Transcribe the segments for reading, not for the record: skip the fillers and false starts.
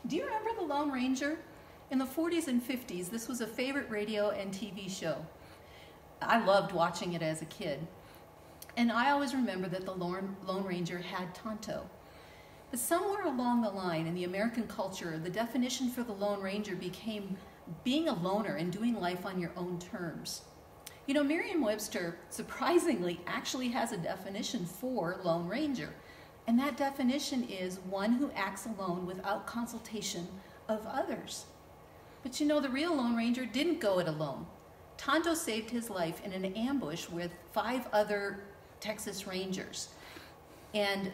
Do you remember the Lone Ranger? In the 40s and 50s, this was a favorite radio and TV show. I loved watching it as a kid. And I always remember that the Lone Ranger had Tonto. But somewhere along the line in the American culture, the definition for the Lone Ranger became being a loner and doing life on your own terms. You know, Merriam-Webster, surprisingly, actually has a definition for Lone Ranger. And that definition is one who acts alone without consultation of others. But you know, the real Lone Ranger didn't go it alone. Tonto saved his life in an ambush with 5 other Texas Rangers. And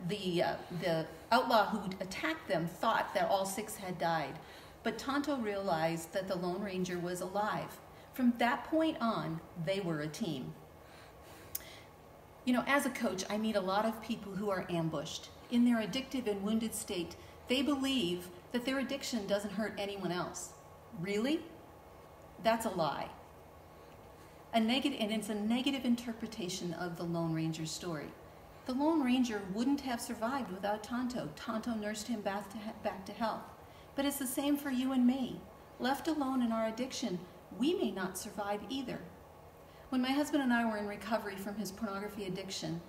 the outlaw who attacked them thought that all 6 had died. But Tonto realized that the Lone Ranger was alive. From that point on, they were a team. You know, as a coach, I meet a lot of people who are ambushed. In their addictive and wounded state, they believe that their addiction doesn't hurt anyone else. Really? That's a lie. And it's a negative interpretation of the Lone Ranger's story. The Lone Ranger wouldn't have survived without Tonto. Tonto nursed him back to health. But it's the same for you and me. Left alone in our addiction, we may not survive either. When my husband and I were in recovery from his pornography addiction,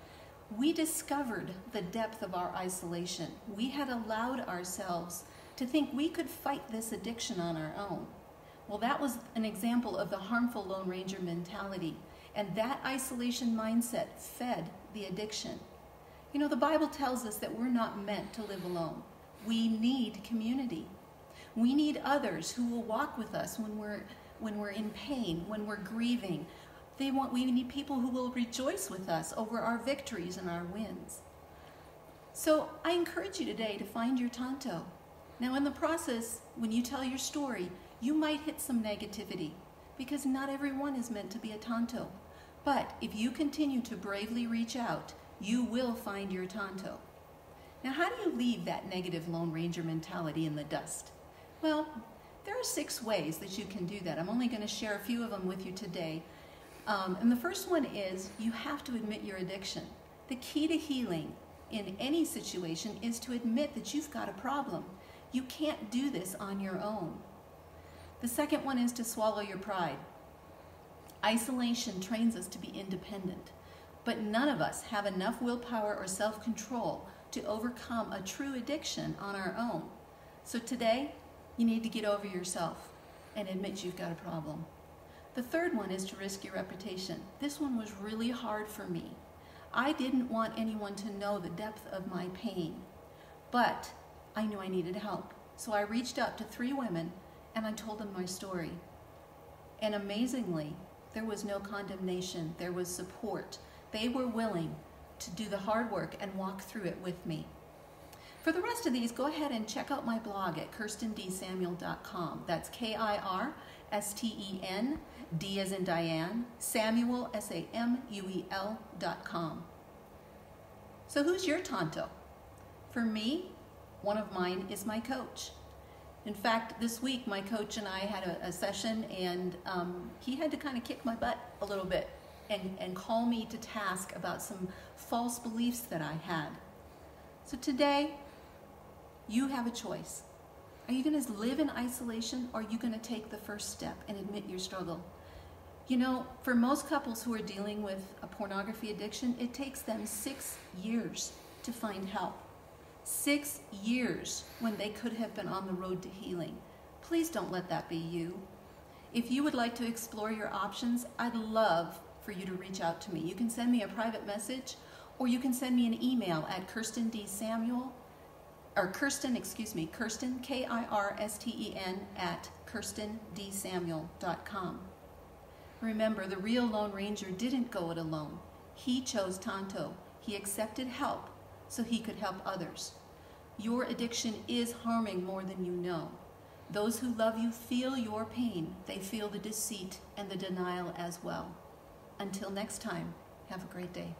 we discovered the depth of our isolation. We had allowed ourselves to think we could fight this addiction on our own. Well, that was an example of the harmful Lone Ranger mentality, and that isolation mindset fed the addiction. You know, the Bible tells us that we're not meant to live alone. We need community. We need others who will walk with us when we're in pain, when we're grieving. We need people who will rejoice with us over our victories and our wins. So I encourage you today to find your Tonto. Now in the process, when you tell your story, you might hit some negativity because not everyone is meant to be a Tonto. But if you continue to bravely reach out, you will find your Tonto. Now how do you leave that negative Lone Ranger mentality in the dust? Well, there are 6 ways that you can do that. I'm only going to share a few of them with you today. And the first one is you have to admit your addiction. The key to healing in any situation is to admit that you've got a problem. You can't do this on your own. The second one is to swallow your pride. Isolation trains us to be independent, but none of us have enough willpower or self-control to overcome a true addiction on our own. So today, you need to get over yourself and admit you've got a problem. The third one is to risk your reputation. This one was really hard for me. I didn't want anyone to know the depth of my pain, but I knew I needed help. So I reached out to 3 women and I told them my story. And amazingly, there was no condemnation, there was support. They were willing to do the hard work and walk through it with me. For the rest of these, go ahead and check out my blog at KirstenDSamuel.com. That's KirstenD as in Diane, Samuel, SAMUEL.com. So who's your Tonto? For me, one of mine is my coach. In fact, this week my coach and I had a session, and he had to kind of kick my butt a little bit and call me to task about some false beliefs that I had. So today, you have a choice. Are you going to live in isolation, or are you going to take the first step and admit your struggle? You know, for most couples who are dealing with a pornography addiction, it takes them 6 years to find help. 6 years when they could have been on the road to healing. Please don't let that be you. If you would like to explore your options, I'd love for you to reach out to me. You can send me a private message, or you can send me an email at Kirsten, Kirsten, KIRSTEN at KirstenDSamuel.com. Remember, the real Lone Ranger didn't go it alone. He chose Tonto. He accepted help so he could help others. Your addiction is harming more than you know. Those who love you feel your pain. They feel the deceit and the denial as well. Until next time, have a great day.